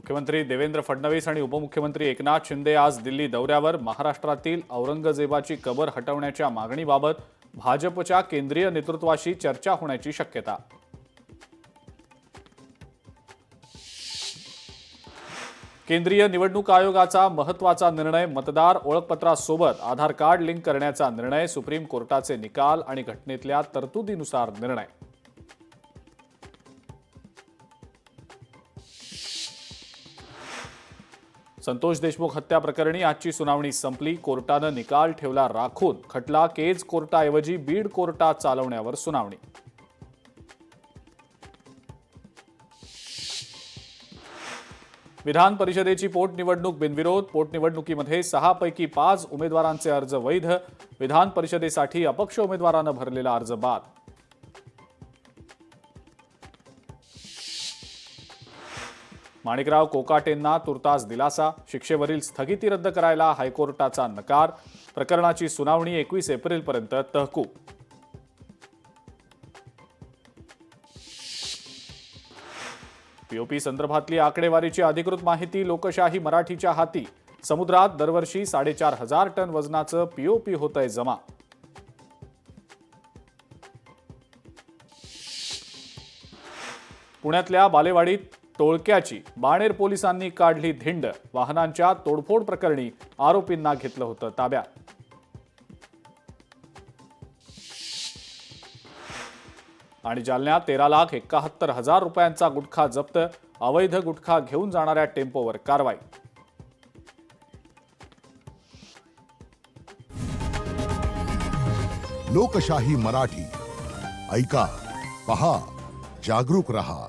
मुख्यमंत्री देवेंद्र फडणवीस आणि उपमुख्यमंत्री एकनाथ शिंदे आज दिल्ली दौऱ्यावर। महाराष्ट्रातील औरंगजेबाची कबर हटवण्याच्या मागणीबाबत भाजपच्या केंद्रीय नेतृत्वाशी चर्चा होण्याची शक्यता। केंद्रीय निवडणूक आयोगाचा महत्त्वाचा निर्णय। मतदार ओळखपत्रासोबत आधार कार्ड लिंक करण्याचा निर्णय। सुप्रीम कोर्टाचे निकाल आणि घटनेतल्या तरतुदीनुसार निर्णय। संतोष देशमुख हत्या प्रकरणी आजची सुनावणी संपली। कोर्टाने निकाल ठेवला राखून खटला केज कोर्टाऐवजी बीड कोर्टात चालवण्यावर सुनावणी। विधान परिषदेची पोटनिवडणूक बिनविरोध। पोटनिवडणुकीमध्ये 6 पैकी 5 उमेदवारांचे अर्ज वैध। विधान परिषदेसाठी अपक्ष उमेदवारांना भरलेला अर्ज बाद। माणिकराव कोकाटेंना तुर्तास दिलासा। शिक्षेवरील स्थगिती रद्द करायला हायकोर्टाचा नकार। प्रकरणाची सुनावणी 21 एप्रिलपर्यंत तहकूब। पीओपी संदर्भातली आकडेवारीची अधिकृत माहिती लोकशाही मराठीच्या हाती। समुद्रात दरवर्षी 4,500 टन वजनाचं पीओपी होतंय जमा। पुण्यातल्या बालेवाडीत टोळक्याची बाणेर पोलिसांनी काढली धिंड। वाहनांच्या तोडफोड प्रकरणी आरोपींना घेतलं होतं ताब्यात। आणि जालन्यात 13,71,000 रुपयांचा गुटखा जप्त। अवैध गुटखा घेऊन जाणाऱ्या टेम्पोवर कारवाई। लोकशाही मराठी ऐका, पहा, जागरूक रहा।